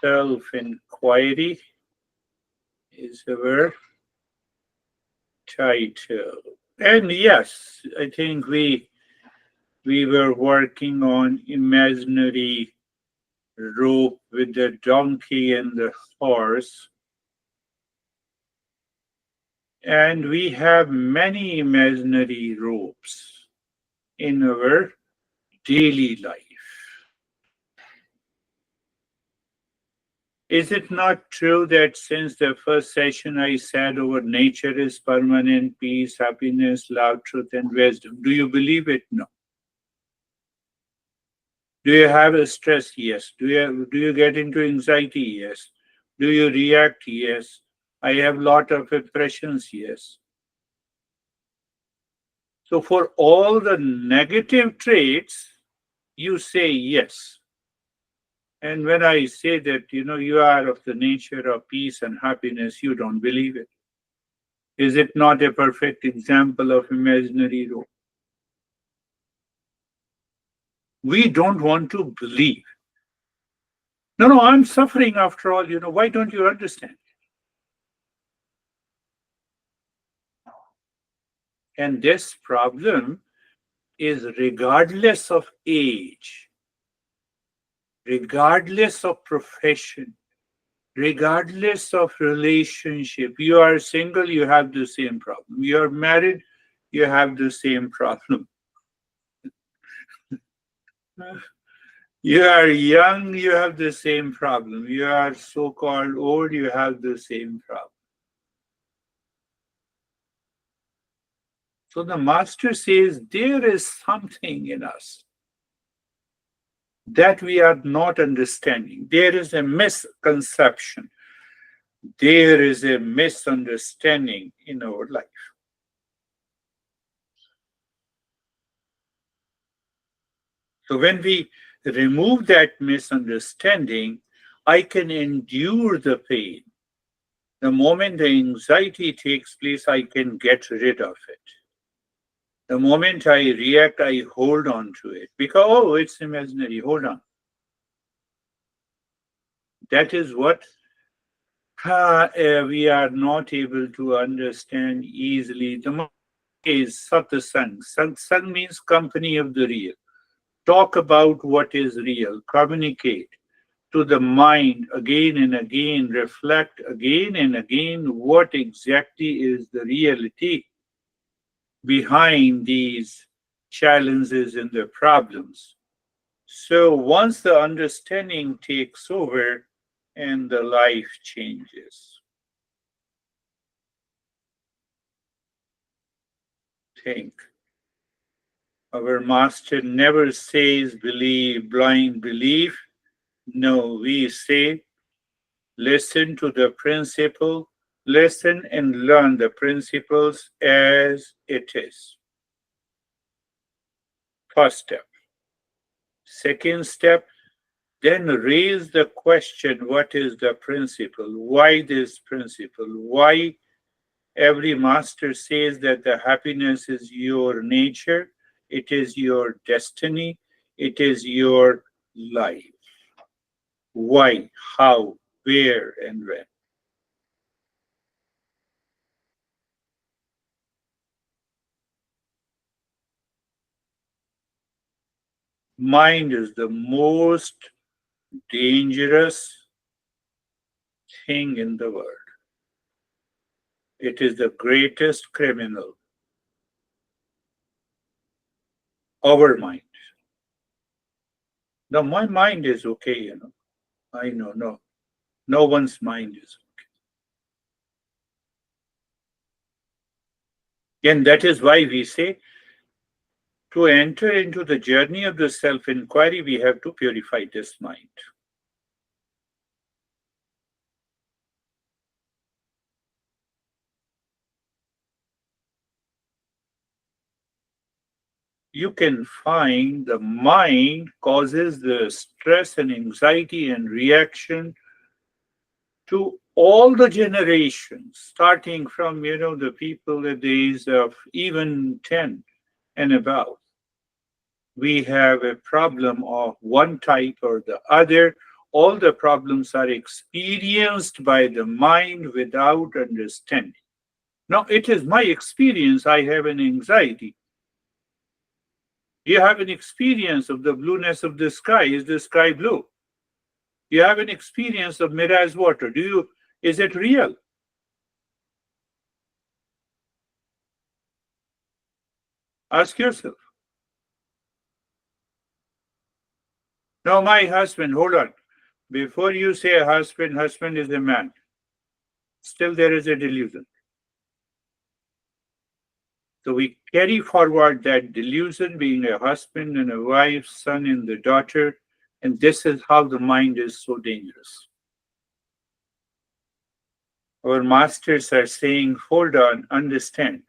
Self-inquiry is our title. And yes, I think we were working on imaginary rope with the donkey and the horse. And we have many imaginary ropes in our daily life. Is it not true that since the first session I said our nature is permanent peace, happiness, love, truth, and wisdom? Do you believe it? No. Do you have a stress? Yes. Do you get into anxiety? Yes. Do you react? Yes. I have lot of impressions? Yes. So for all the negative traits, you say yes. And when I say that, you are of the nature of peace and happiness, you don't believe it. Is it not a perfect example of imaginary role? We don't want to believe. No, no, I'm suffering after all. Why don't you understand? And this problem is regardless of age, regardless of profession, regardless of relationship. You are single, you have the same problem. You are married, you have the same problem. You are young, you have the same problem. You are so called old, you have the same problem. So the master says there is something in us that we are not understanding. There is a misconception. There is a misunderstanding in our life. So when we remove that misunderstanding, I can endure the pain. The moment the anxiety takes place, I can get rid of it. The moment I react, I hold on to it because, oh, it's imaginary. Hold on. That is what we are not able to understand easily. The mind is satsang. Satsang means company of the real. Talk about what is real. Communicate to the mind again and again. Reflect again and again what exactly is the reality behind these challenges and the problems. So once the understanding takes over and the life changes. Think. Our master never says believe, blind belief. No, we say listen to the principle, listen and learn the principles as it is. First step. Second step, then raise the question what is the principle? Why this principle? Why every master says that the happiness is your nature, it is your destiny, it is your life. Why, how, where, and when? Mind is the most dangerous thing in the world. It is the greatest criminal. Our mind. Now, my mind is okay. I know, no. No one's mind is okay. And that is why we say to enter into the journey of the self inquiry, we have to purify this mind. You can find the mind causes the stress and anxiety and reaction to all the generations, starting from the people at the age of even 10 and above. we have a problem of one type or the other. All the problems are experienced by the mind without understanding. Now, it is my experience. I have an anxiety. You have an experience of the blueness of the sky. Is the sky blue? You have an experience of mirage water. Is it real? Ask yourself. Now, my husband, hold on. Before you say husband is a man. Still there is a delusion. So we carry forward that delusion, being a husband and a wife, son and the daughter, and this is how the mind is so dangerous. Our masters are saying, hold on, understand.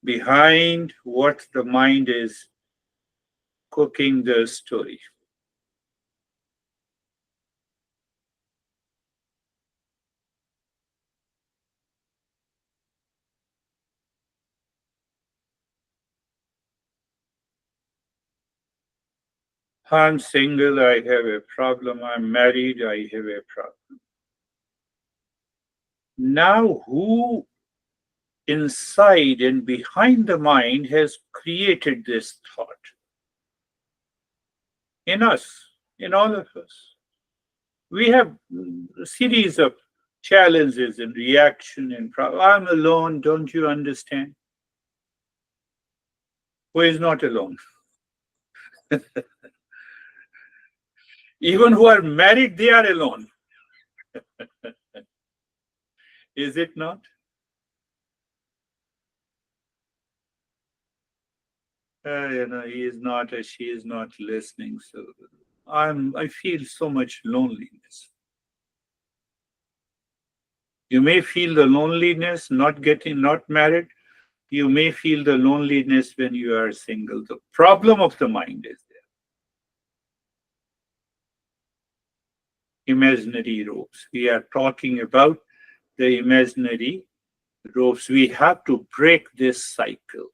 Behind what the mind is cooking the story. I'm single, I have a problem. I'm married, I have a problem. Now, who inside and behind the mind has created this thought? In us, in all of us. We have a series of challenges and reaction and problem. I'm alone, don't you understand? Who is not alone? Even who are married, they are alone. Is it not? He is not, or she is not listening. So I feel so much loneliness. You may feel the loneliness not married. You may feel the loneliness when you are single. The problem of the mind is there. Imaginary ropes. We are talking about the imaginary ropes. We have to break this cycle.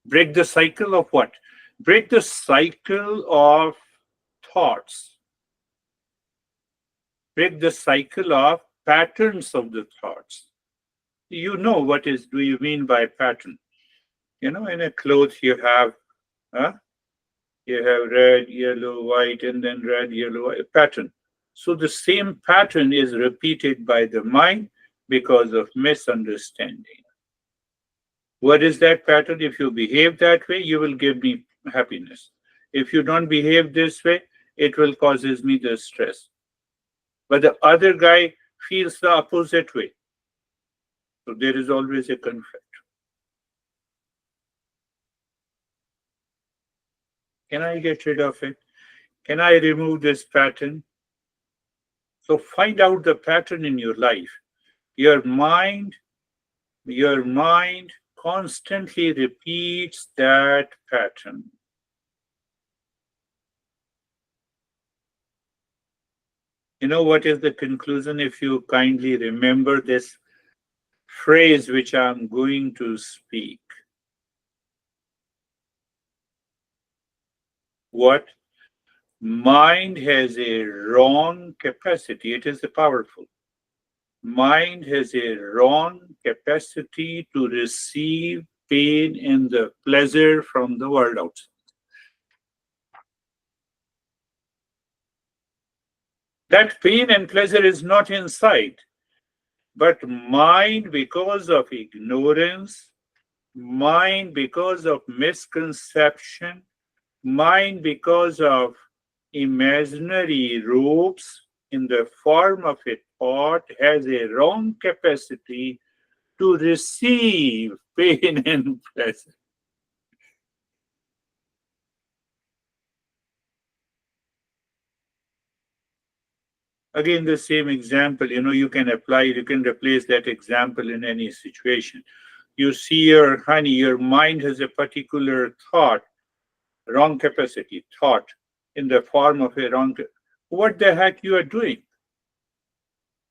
Break the cycle of what? Break the cycle of thoughts. Break the cycle of patterns of the thoughts. You know do you mean by pattern? In a cloth you have red, yellow, white, and then red, yellow, white, pattern. So the same pattern is repeated by the mind because of misunderstanding. What is that pattern? If you behave that way, you will give me happiness. If you don't behave this way, it will causes me the stress. But the other guy feels the opposite way. So there is always a conflict. Can I get rid of it? Can I remove this pattern? So find out the pattern in your life. Your mind constantly repeats that pattern. You know what is the conclusion? If you kindly remember this phrase which I'm going to speak. What? Mind has a wrong capacity. It is powerful. Mind has a wrong capacity to receive pain and the pleasure from the world outside. That pain and pleasure is not inside, but mind, because of ignorance, mind, because of misconception, mind, because of imaginary ropes in the form of a thought, has a wrong capacity to receive pain and pleasure. Again, the same example, you can replace that example in any situation. You see your honey, your mind has a particular thought, wrong capacity, thought in the form of a wrong. What the heck you are doing?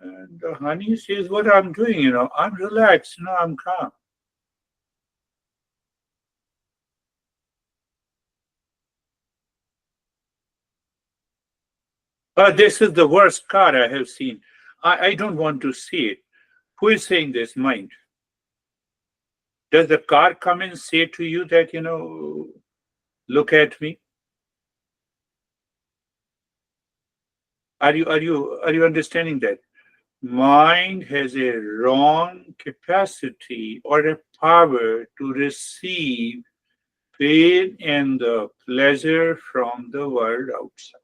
And the honey says, what I'm doing, I'm relaxed, I'm calm. This is the worst car I have seen. I don't want to see it. Who is saying this? Mind. Does the car come and say to you that, look at me? Are you understanding that? Mind has a wrong capacity or a power to receive pain and the pleasure from the world outside.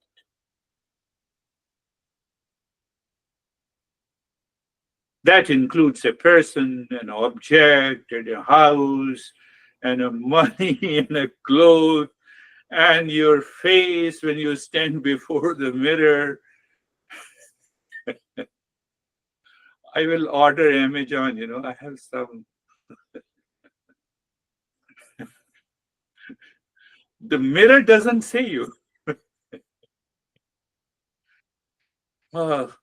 That includes a person, an object, and a house, and a money, and a clothes, and your face when you stand before the mirror. I will order Amazon, I have some. The mirror doesn't say you. Oh,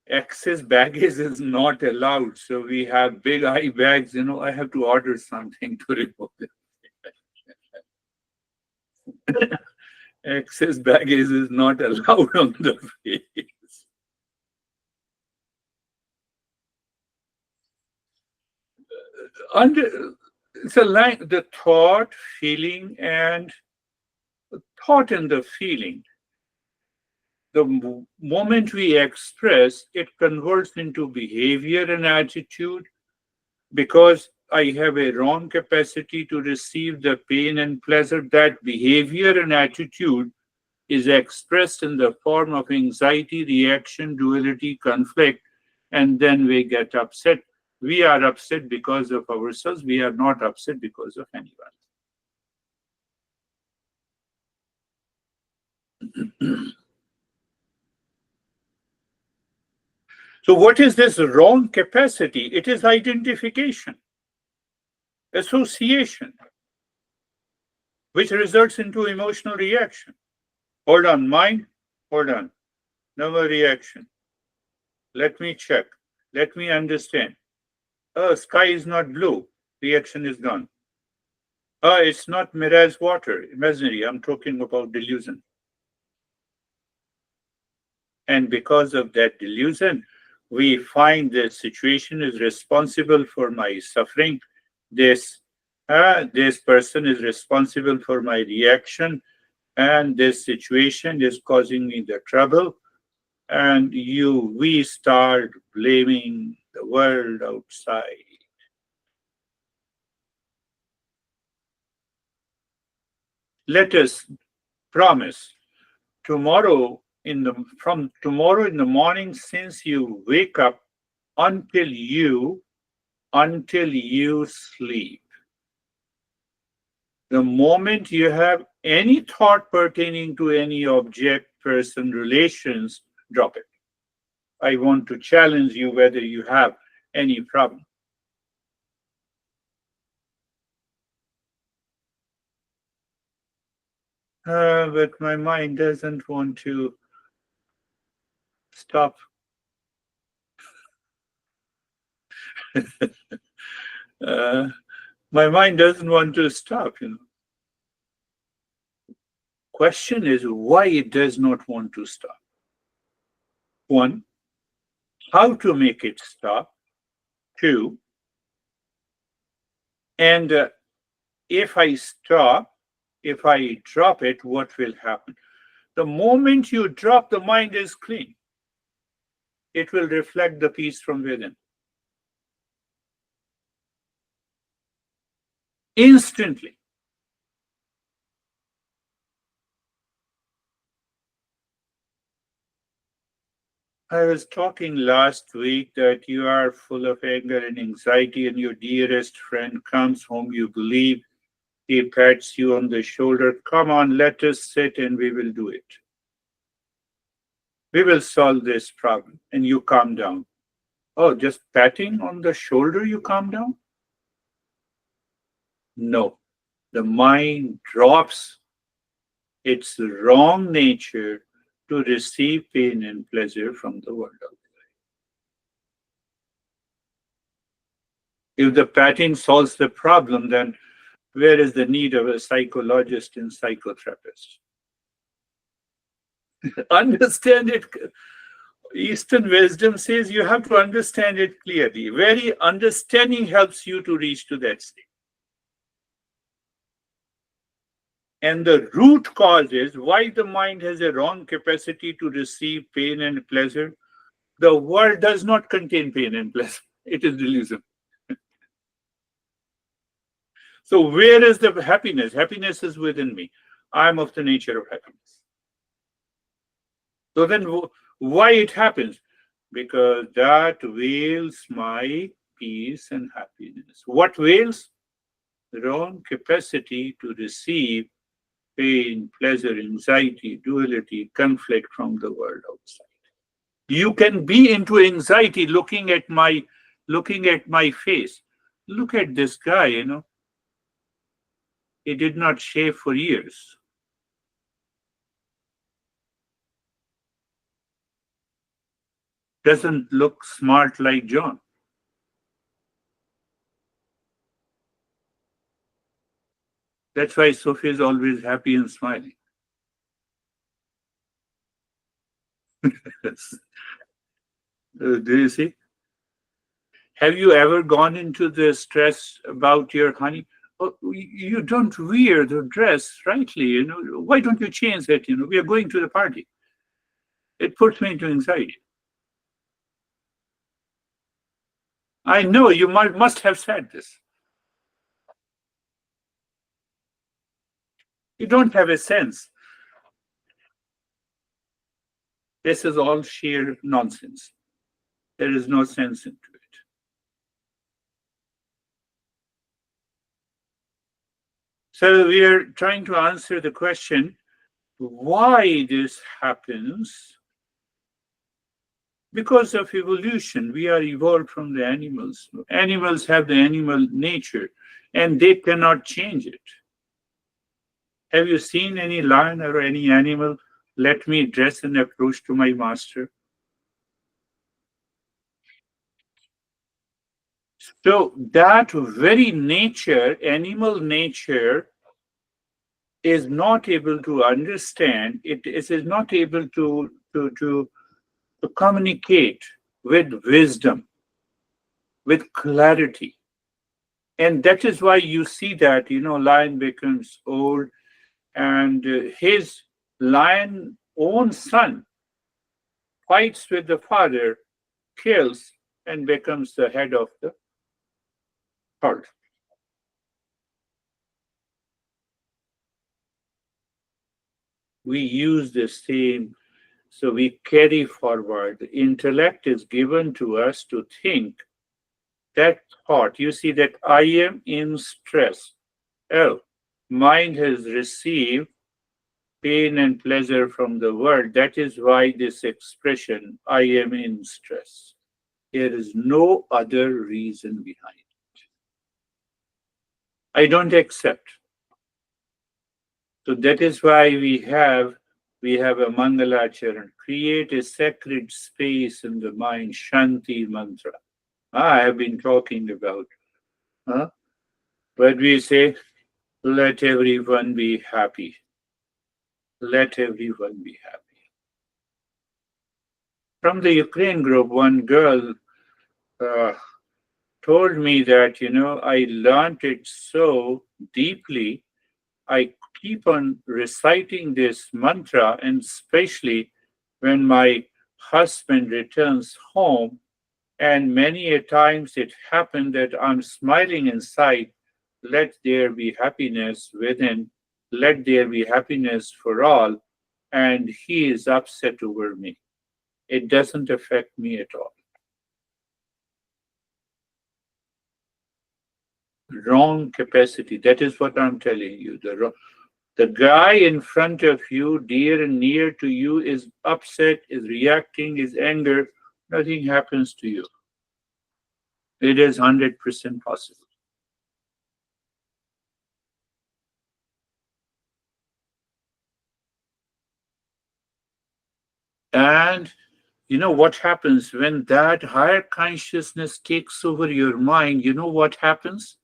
excess baggage is not allowed. So we have big eye bags, I have to order something to remove it. Excess baggage is not allowed on the face. Under it's a line, the thought, feeling, and thought and the feeling. The moment we express, it converts into behavior and attitude because I have a wrong capacity to receive the pain and pleasure. That behavior and attitude is expressed in the form of anxiety, reaction, duality, conflict, and then we get upset. We are upset because of ourselves. We are not upset because of anyone. So, what is this wrong capacity? It is identification, association, which results into emotional reaction. Hold on, mind, hold on. No more reaction. Let me check. Let me understand. Oh, sky is not blue. Reaction is gone. Oh, it's not mirage water, imaginary. I'm talking about delusion. And because of that delusion, we find the situation is responsible for my suffering. This person is responsible for my reaction, and this situation is causing me the trouble. And we start blaming the world outside. Let us promise from tomorrow in the morning, since you wake up until you sleep, the moment you have any thought pertaining to any object, person, relations, drop it. I want to challenge you whether you have any problem. But my mind doesn't want to stop. uh, my mind doesn't want to stop. Question is why it does not want to stop. One, how to make it stop. Two, and if I stop, if I drop it, what will happen? The moment you drop, the mind is clean. It will reflect the peace from within. Instantly. I was talking last week that you are full of anger and anxiety, and your dearest friend comes home, you believe, he pats you on the shoulder. Come on, let us sit and we will do it. We will solve this problem. And you calm down. Oh, just patting on the shoulder, you calm down? No. The mind drops its wrong nature to receive pain and pleasure from the world outside. If the patting solves the problem, then where is the need of a psychologist and psychotherapist? Understand it. Eastern wisdom says you have to understand it clearly. Very understanding helps you to reach to that state. And the root cause is why the mind has a wrong capacity to receive pain and pleasure. The world does not contain pain and pleasure. It is delusion. So where is the happiness? Happiness is within me. I am of the nature of happiness. So then why it happens? Because that veils my peace and happiness. What veils? The wrong capacity to receive pain, pleasure, anxiety, duality, conflict from the world outside. You can be into anxiety looking at my face. Look at this guy. He did not shave for years. Doesn't look smart like John. That's why Sophie is always happy and smiling. Do you see? Have you ever gone into the stress about your honey? Oh, you don't wear the dress rightly. Why don't you change it? We are going to the party. It puts me into anxiety. I know you must have said this. You don't have a sense. This is all sheer nonsense. There is no sense into it. So we are trying to answer the question why this happens. Because of evolution, we are evolved from the animals. Animals have the animal nature and they cannot change it. Have you seen any lion or any animal let me dress and approach to my master? So that very nature, animal nature, is not able to understand, it is not able to communicate with wisdom, with clarity. And that is why you see that, lion becomes old and his lion own son fights with the father, kills, and becomes the head of the herd. We use the same, so we carry forward. The intellect is given to us to think that thought. You see that I am in stress. L. Mind has received pain and pleasure from the world. That is why this expression, I am in stress. There is no other reason behind it. I don't accept. So that is why we have a Mangalacharan. Create a sacred space in the mind, Shanti mantra. I have been talking about. Huh? But we say, let everyone be happy. Let everyone be happy. From the Ukraine group, one girl uh, told me that, I learned it so deeply. I keep on reciting this mantra, and especially when my husband returns home, and many a times it happened that I'm smiling inside, let there be happiness within, let there be happiness for all, and he is upset over me. It doesn't affect me at all. Wrong capacity. That is what I'm telling you. The guy in front of you, dear and near to you, is upset, is reacting, is anger. Nothing happens to you. It is 100% possible. And what happens when that higher consciousness takes over your mind? You know what happens?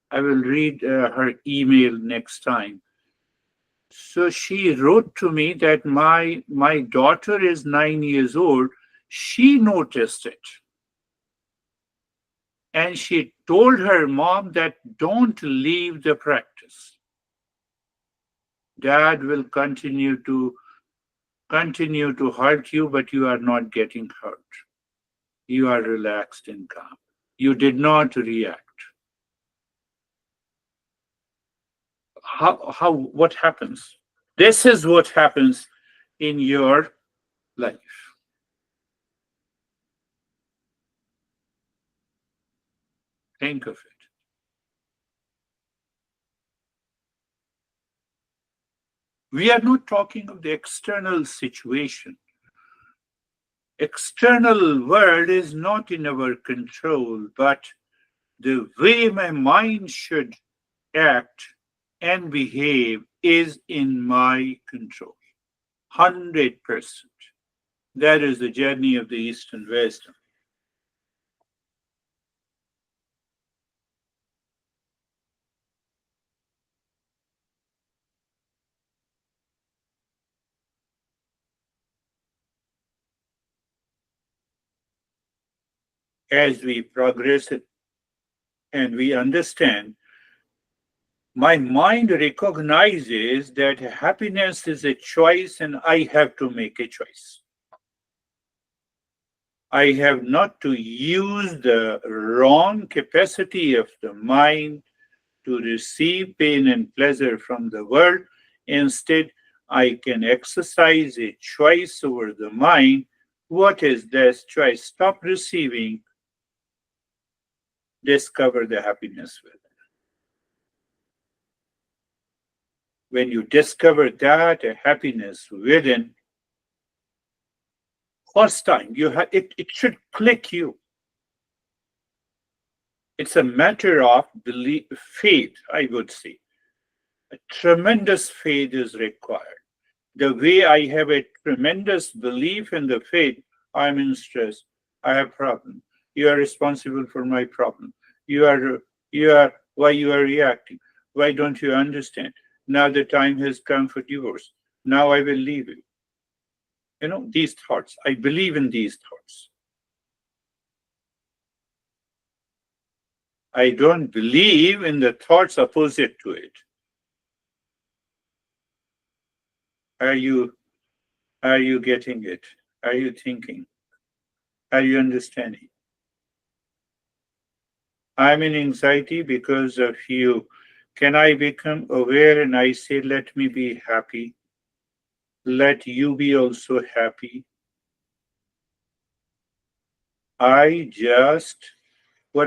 I will read her email next time. So she wrote to me that my daughter is 9 years old. She noticed it. And she told her mom that don't leave the practice. Dad will continue to hurt you, but you are not getting hurt. You are relaxed and calm. You did not react. What happens? This is what happens in your life. Think of it. We are not talking of the external situation. External world is not in our control, but the way my mind should act and behave is in my control. 100%. That is the journey of the Eastern wisdom. As we progress and we understand, my mind recognizes that happiness is a choice and I have to make a choice. I have not to use the wrong capacity of the mind to receive pain and pleasure from the world. Instead, I can exercise a choice over the mind. What is this choice? Stop receiving, discover the happiness within. When you discover that a happiness within, first time it should click you. It's a matter of belief, faith, I would say. A tremendous faith is required. The way I have a tremendous belief in the faith, I'm in stress, I have problem. You are responsible for my problem. You are why you are reacting. Why don't you understand? Now the time has come for divorce. Now I will leave you. These thoughts. I believe in these thoughts. I don't believe in the thoughts opposite to it. Are you getting it? Are you thinking? Are you understanding? I'm in anxiety because of you. Can I become aware and I say, let me be happy? Let you be also happy. What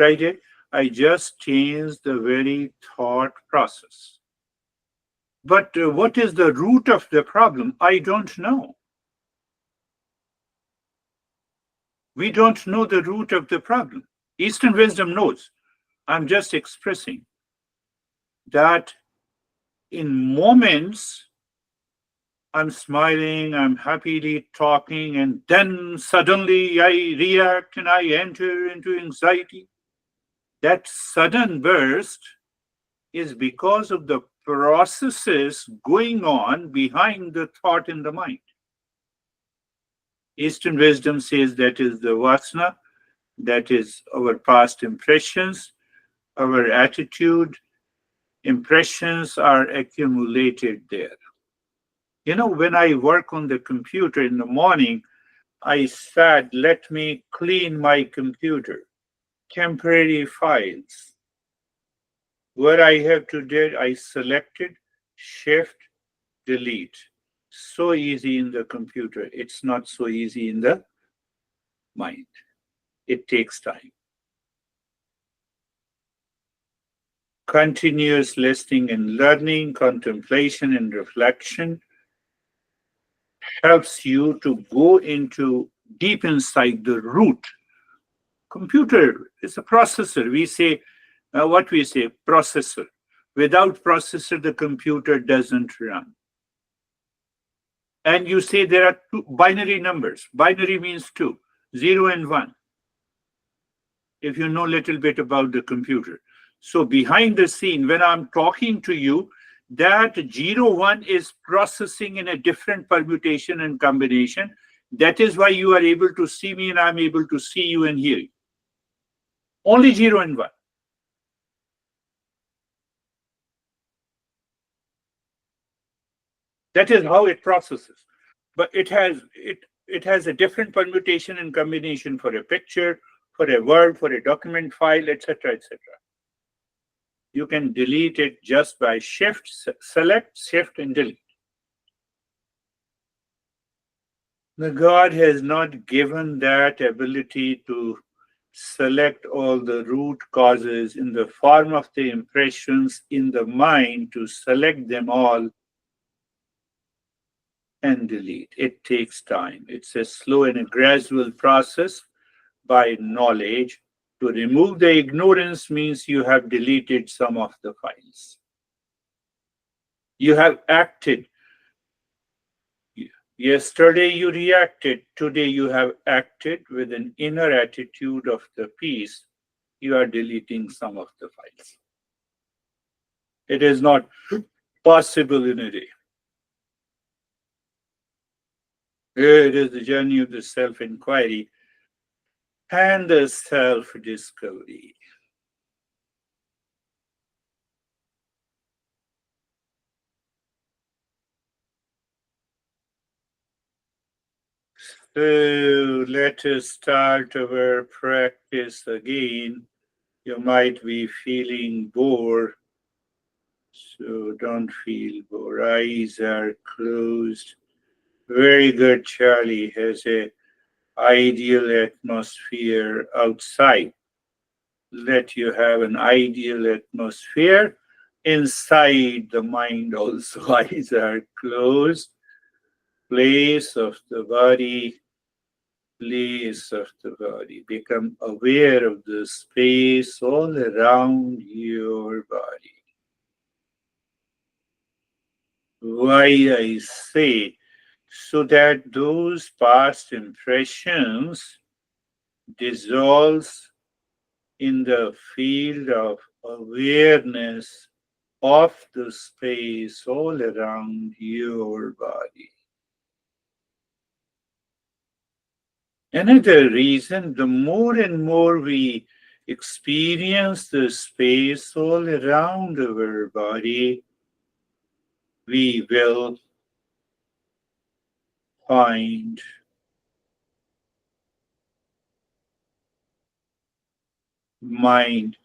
I did, I just changed the very thought process. But what is the root of the problem? I don't know. We don't know the root of the problem. Eastern wisdom knows. I'm just expressing that in moments I'm smiling, I'm happily talking, and then suddenly I react and I enter into anxiety. That sudden burst is because of the processes going on behind the thought in the mind. Eastern wisdom says that is the vasana, that is our past impressions, our attitude, impressions are accumulated there. When I work on the computer in the morning, I said, let me clean my computer, temporary files. What I have to do, I selected, shift, delete. So easy in the computer. It's not so easy in the mind. It takes time. Continuous listening and learning, contemplation and reflection helps you to go into deep inside the root. Computer is a processor. We say, what we say, processor. Without processor, the computer doesn't run. And you say there are two binary numbers. Binary means 2, 0 and 1. If you know a little bit about the computer. So behind the scene, when I'm talking to you, that 0, 1 is processing in a different permutation and combination. That is why you are able to see me and I'm able to see you and hear you. Only 0 and 1. That is how it processes. But it has a different permutation and combination for a picture, for a word, for a document file, etc., etc. You can delete it just by select, shift, and delete. The God has not given that ability to select all the root causes in the form of the impressions in the mind, to select them all and delete. It takes time. It's a slow and a gradual process by knowledge. To remove the ignorance means you have deleted some of the files. You have acted. Yesterday you reacted. Today you have acted with an inner attitude of the peace. You are deleting some of the files. It is not possible in a day. It is the journey of the self-inquiry and the self-discovery. So let us start our practice again. You might be feeling bored, so don't feel bored. Eyes are closed. Very good. Charlie has a ideal atmosphere outside. Let you have an ideal atmosphere inside the mind also. Eyes are closed. Place of the body, place of the body. Become aware of the space all around your body. Why I say, so that those past impressions dissolves in the field of awareness of the space all around your body. Another reason, the more and more we experience the space all around our body, we will find mind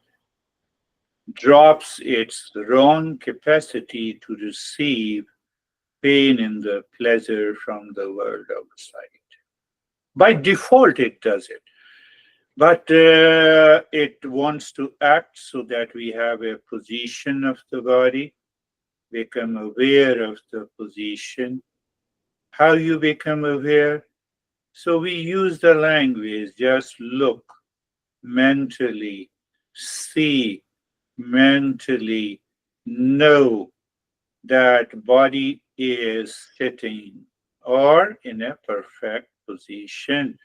drops its wrong capacity to receive pain and the pleasure from the world outside. By default, it does it. But it wants to act so that we have a position of the body, become aware of the position. How you become aware? So we use the language, just look mentally, see mentally, know that body is sitting or in a perfect position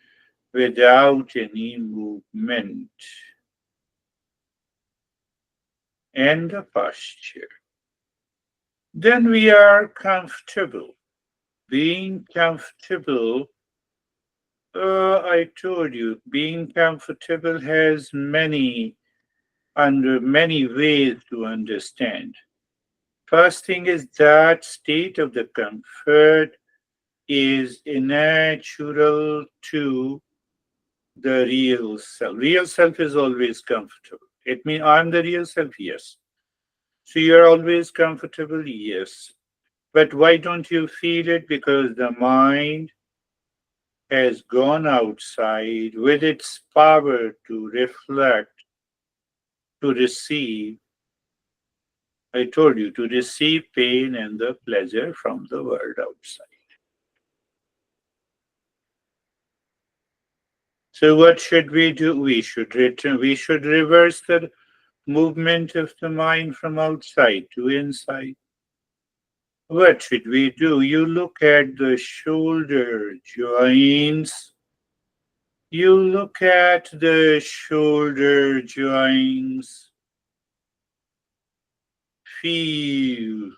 without any movement, and the posture. Then we are comfortable. Being comfortable, I told you, being comfortable has many ways to understand. First thing is that state of the comfort is natural to the real self. Real self is always comfortable. It means I'm the real self, yes. So you're always comfortable, yes. But why don't you feel it? Because the mind has gone outside with its power to reflect, to receive. I told you, to receive pain and the pleasure from the world outside. So what should we do? We should return, we should reverse the movement of the mind from outside to inside. What should we do? You look at the shoulder joints. You look at the shoulder joints. Feel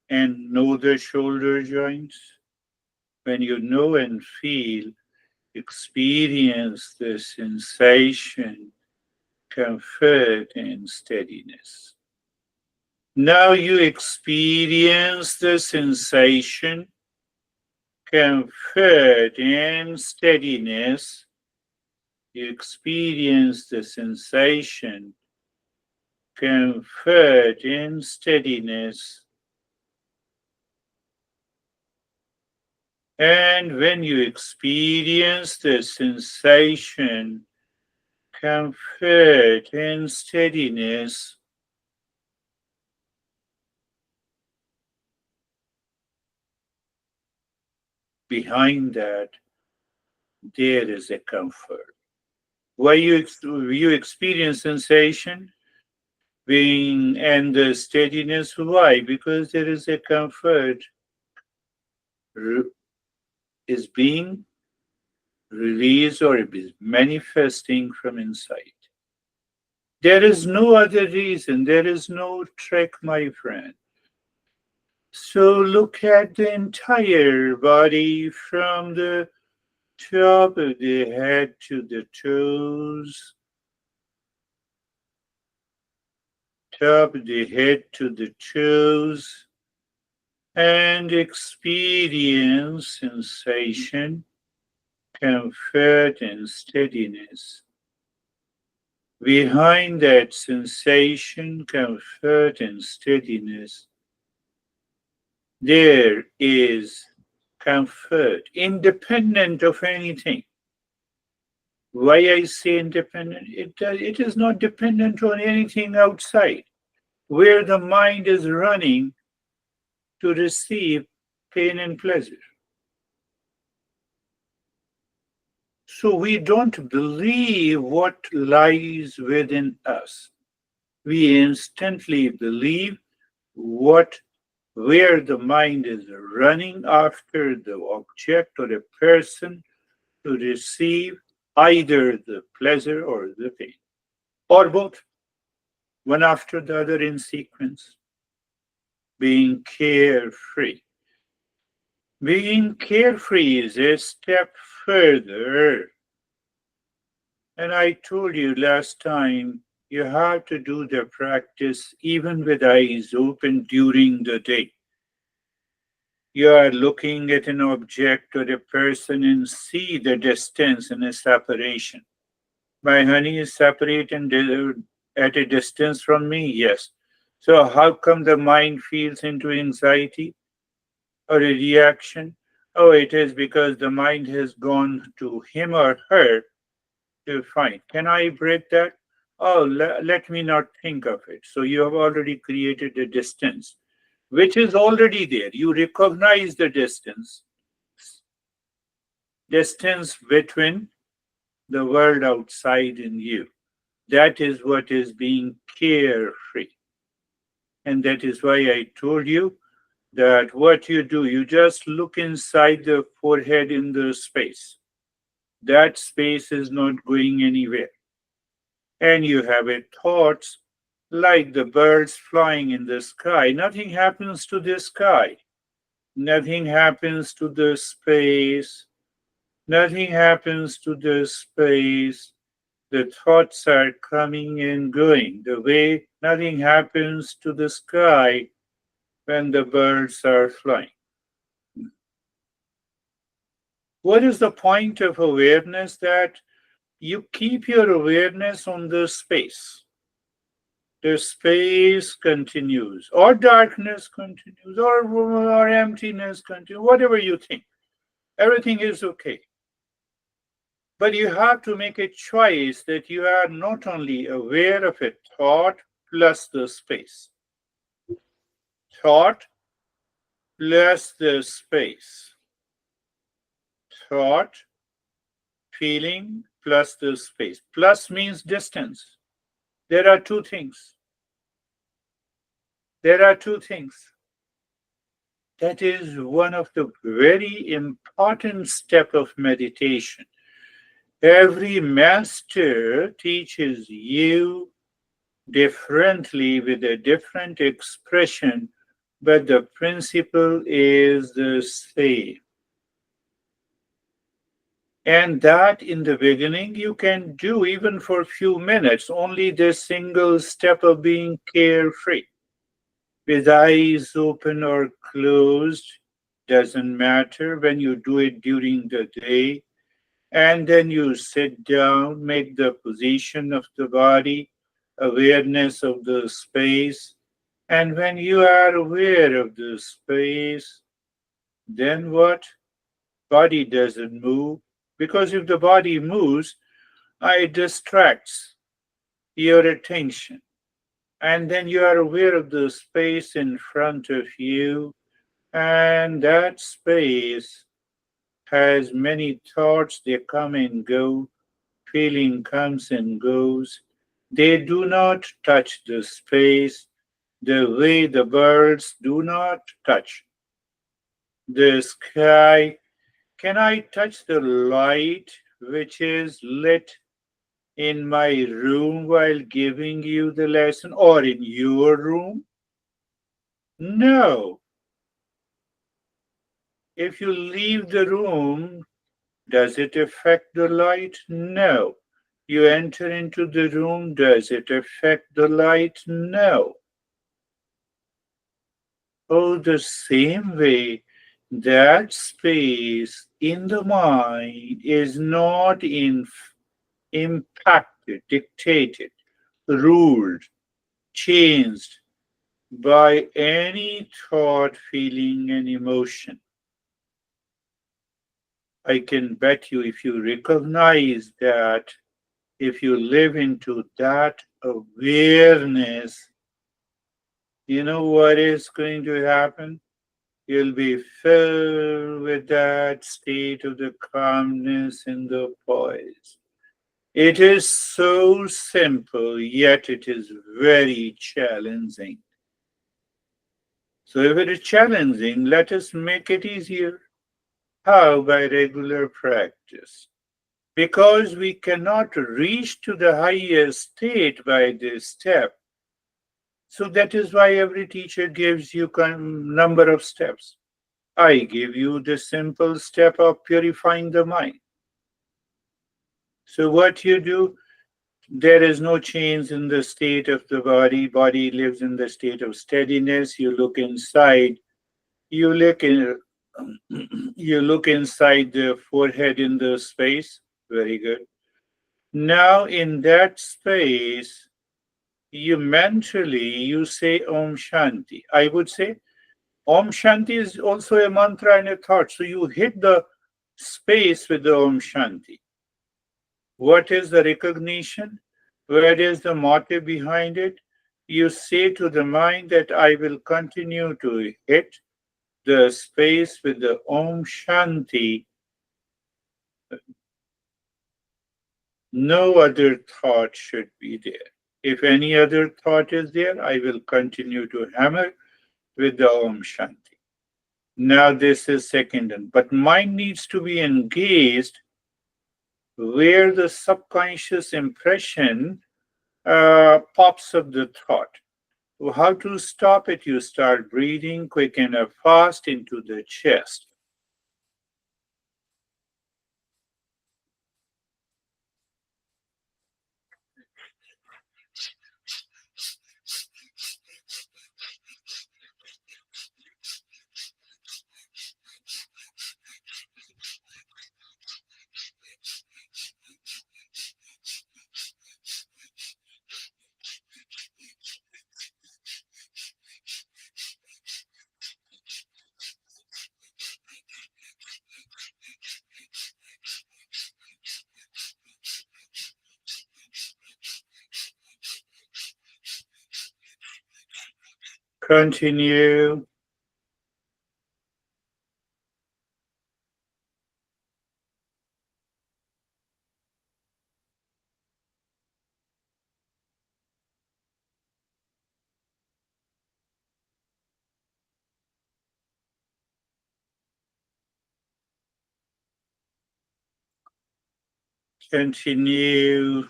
and know the shoulder joints. When you know and feel, experience the sensation, comfort, and steadiness. Now you experience the sensation, comfort, and steadiness. You experience the sensation, comfort, and steadiness. And when you experience the sensation, comfort, and steadiness, behind that, there is a comfort. Why you experience sensation being and the steadiness? Why? Because there is a comfort is being released or is manifesting from inside. There is no other reason. There is no trick, my friend. So look at the entire body from the top of the head to the toes, top of the head to the toes, and experience sensation, comfort, and steadiness. Behind that sensation, comfort, and steadiness, there is comfort, independent of anything. Why I say independent? It is not dependent on anything outside, where the mind is running to receive pain and pleasure. So we don't believe what lies within us. We instantly believe what where the mind is running after the object or a person to receive either the pleasure or the pain, or both, one after the other in sequence, being carefree. Being carefree is a step further. And I told you last time, you have to do the practice even with eyes open during the day. You are looking at an object or a person and see the distance and a separation. My honey is separate and at a distance from me? Yes. So how come the mind feels into anxiety or a reaction? Oh, it is because the mind has gone to him or her to find. Can I break that? Oh, let me not think of it. So you have already created a distance, which is already there. You recognize the distance between the world outside and you. That is what is being carefree. And that is why I told you that what you do, you just look inside the forehead in the space. That space is not going anywhere. And you have a thoughts like the birds flying in the sky. Nothing happens to the sky. Nothing happens to the space. Nothing happens to the space. The thoughts are coming and going. The way nothing happens to the sky when the birds are flying. What is the point of awareness? That you keep your awareness on the space. The space continues, or darkness continues, or emptiness continues, whatever you think. Everything is okay. But you have to make a choice that you are not only aware of a thought plus the space. Thought plus the space. Thought, feeling plus the space. Plus means distance. There are two things. There are two things. That is one of the very important steps of meditation. Every master teaches you differently with a different expression but the principle is the same. And that in the beginning you can do even for a few minutes, only this single step of being carefree. With eyes open or closed, doesn't matter when you do it during the day. And then you sit down, make the position of the body, awareness of the space. And when you are aware of the space, then what? Body doesn't move. Because if the body moves, it distracts your attention. And then you are aware of the space in front of you, and that space has many thoughts. They come and go, feeling comes and goes. They do not touch the space the way the birds do not touch the sky. Can I touch the light which is lit in my room while giving you the lesson, or in your room? No. If you leave the room, does it affect the light? No. You enter into the room, does it affect the light? No. Oh, the same way, that space in the mind is not impacted, dictated, ruled, changed by any thought, feeling, and emotion. I can bet you, if you recognize that, if you live into that awareness, you know what is going to happen? You'll be filled with that state of the calmness and the poise. It is so simple, yet it is very challenging. So if it is challenging, let us make it easier. How? By regular practice. Because we cannot reach to the highest state by this step. So that is why every teacher gives you number of steps. I give you the simple step of purifying the mind. So what you do, there is no change in the state of the body. Body lives in the state of steadiness. You look inside. You look in. You look inside the forehead in the space. Very good. Now in that space, you mentally you say Om Shanti. I would say Om Shanti is also a mantra and a thought. So you hit the space with the Om Shanti. What is the recognition? Where is the motive behind it? You say to the mind that I will continue to hit the space with the Om Shanti. No other thought should be there. If any other thought is there, I will continue to hammer with the Om Shanti. Now this is second, but mind needs to be engaged where the subconscious impression pops up the thought. How to stop it? You start breathing quick and fast into the chest. Continue. Continue.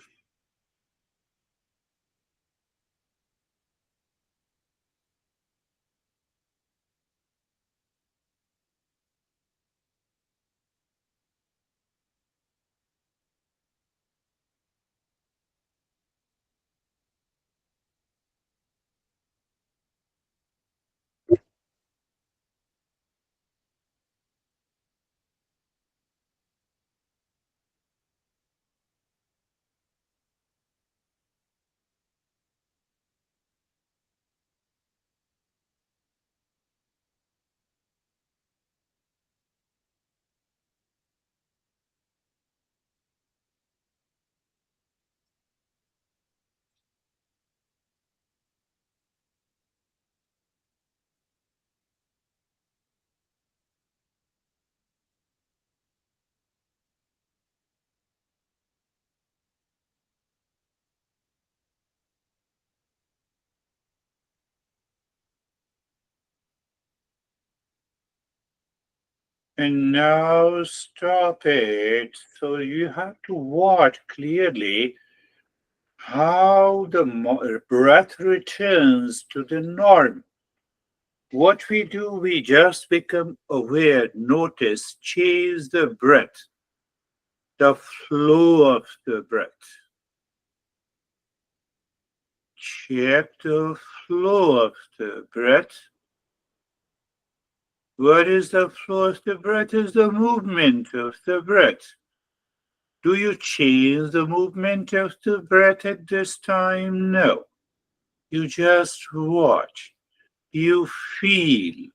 And now stop it. So you have to watch clearly how the breath returns to the norm. What we do, we just become aware, notice, chase the breath, the flow of the breath. Check the flow of the breath. What is the flow of the breath? Is the movement of the breath. Do you change the movement of the breath at this time? No. You just watch. You feel.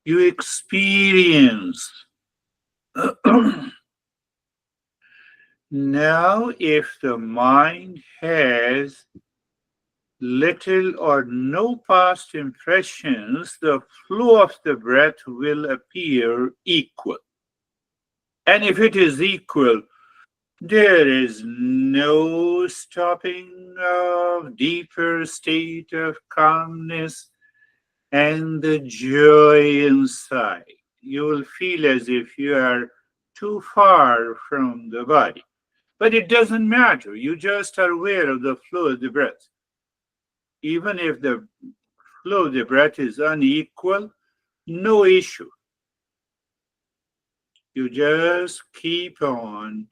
You experience. Now, if the mind has little or no past impressions, the flow of the breath will appear equal. And if it is equal, there is no stopping of deeper state of calmness and the joy inside. You will feel as if you are too far from the body. But it doesn't matter. You just are aware of the flow of the breath. Even if the flow of the breath is unequal, no issue. You just keep on,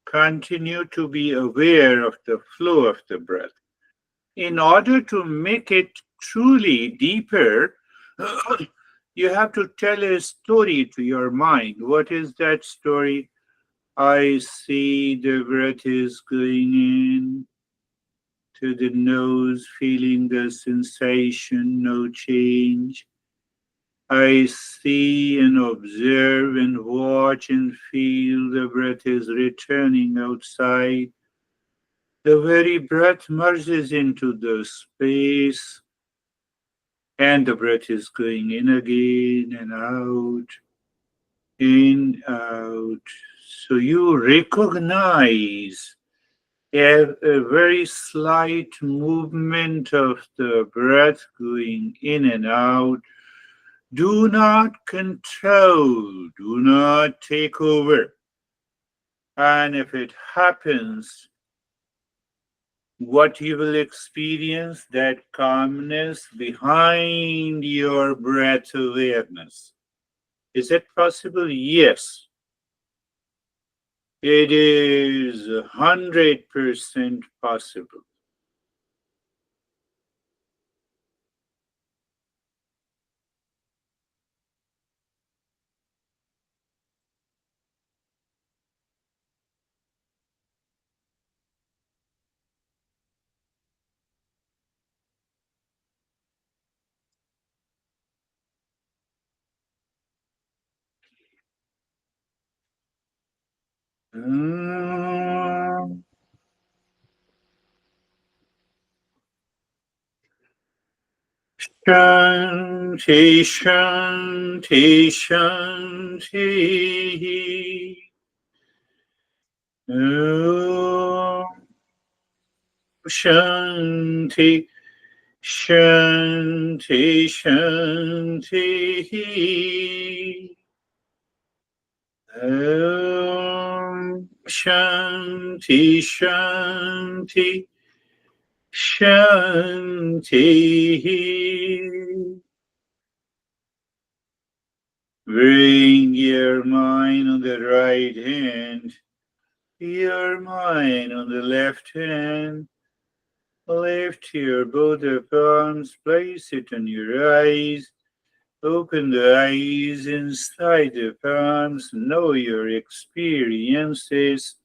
continue to be aware of the flow of the breath. In order to make it truly deeper, you have to tell a story to your mind. What is that story? I see the breath is going in to the nose, feeling the sensation, no change. I see and observe and watch and feel the breath is returning outside. The very breath merges into the space, and the breath is going in again and out, in, out. So you recognize a very slight movement of the breath going in and out. Do not control, do not take over. And if it happens, what you will experience, that calmness behind your breath awareness. Is it possible? Yes. It is 100% possible. Mm. Shanti, Shanti, Shanti. Om Shanti, Shanti, Shanti. Om Shanti, Shanti, Shanti. Bring your mind on the right hand, your mind on the left hand. Lift your both palms, place it on your eyes. Open the eyes inside the palms, know your experiences.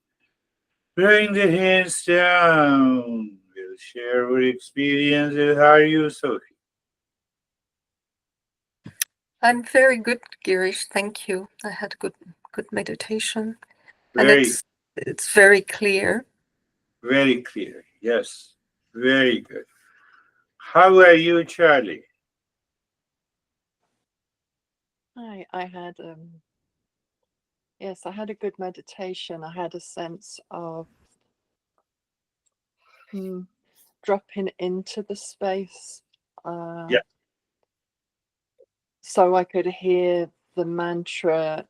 Bring the hands down. We'll share our experiences. How are you, Sophie? I'm very good, Girish. Thank you. I had a good meditation, and Very, it's very clear. very clear. Yes, very good. How are you, Charlie? Hi, I had yes, I had a good meditation. I had a sense of dropping into the space, Yeah. so I could hear the mantra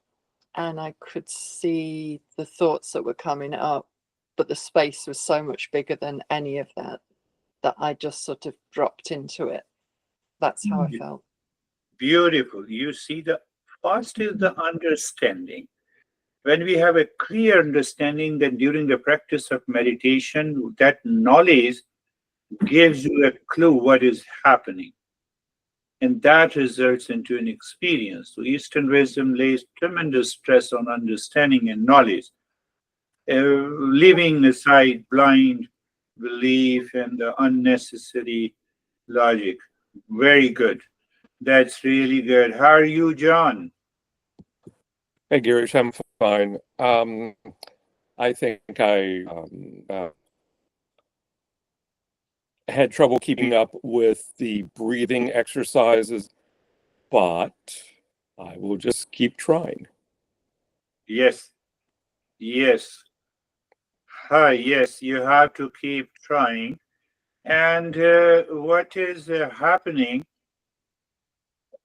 and I could see the thoughts that were coming up, but the space was so much bigger than any of that I just sort of dropped into it. That's how I felt. Beautiful. You see, the first is the understanding. When we have a clear understanding, then during the practice of meditation, that knowledge gives you a clue what is happening. And that results into an experience. So Eastern wisdom lays tremendous stress on understanding and knowledge, leaving aside blind belief and the unnecessary logic. Very good. That's really good. How are you, John? Hey, Girish, I'm fine. I think I had trouble keeping up with the breathing exercises, but I will just keep trying. Yes. Yes. Hi, yes, you have to keep trying. And what is happening?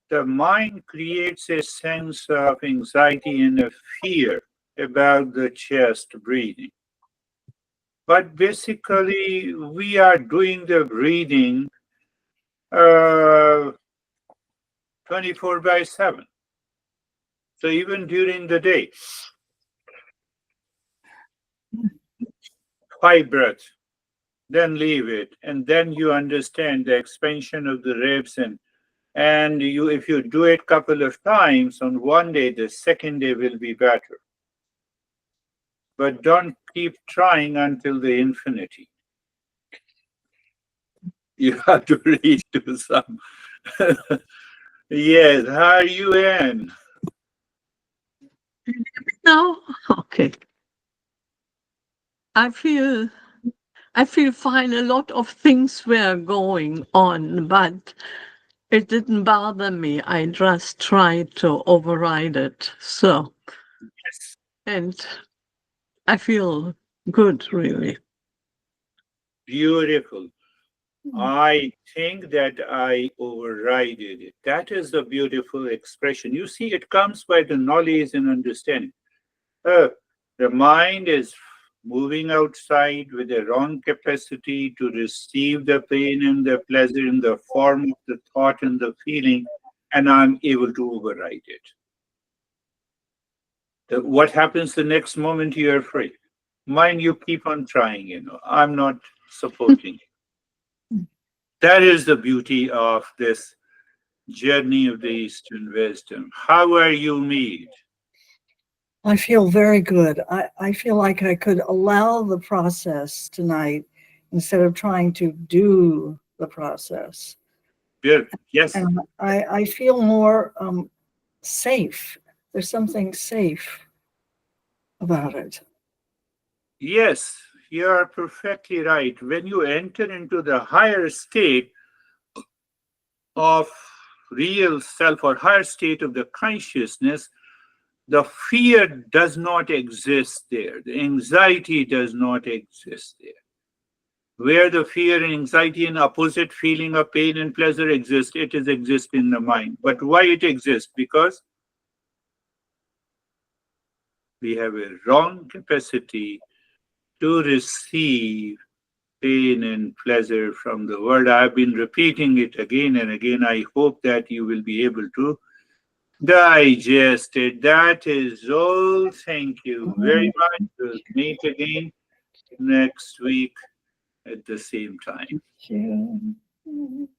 The mind creates a sense of anxiety and a fear about the chest breathing. But basically, we are doing the breathing 24/7. So even during the day, 5 breaths, then leave it. And then you understand the expansion of the ribs and you, if you do it couple of times on one day, the second day will be better. But don't keep trying until the infinity. You have to reach to some. Yes, how are you, Anne? No, okay. I feel fine. A lot of things were going on, but it didn't bother me. I just tried to override it. So, Yes. and I feel good, really. Beautiful. I think that I overrided it. That is the beautiful expression. You see, it comes by the knowledge and understanding. The mind is moving outside with a wrong capacity to receive the pain and the pleasure in the form of the thought and the feeling, and I'm able to override it. What happens the next moment you are free? Mind, you keep on trying, I'm not supporting you. That is the beauty of this journey of the Eastern wisdom. How are you, Mead? I feel very good. I feel like I could allow the process tonight instead of trying to do the process. Good. Yes. And I feel more safe. There's something safe about it. Yes, you are perfectly right. When you enter into the higher state of real self or higher state of the consciousness, the fear does not exist there. The anxiety does not exist there. Where the fear and anxiety and opposite feeling of pain and pleasure exist, it is exist in the mind. But why it exists? Because we have a wrong capacity to receive pain and pleasure from the world. I've been repeating it again and again. I hope that you will be able to digest it. That is all. Thank you very much. We'll meet again next week at the same time. Thank you.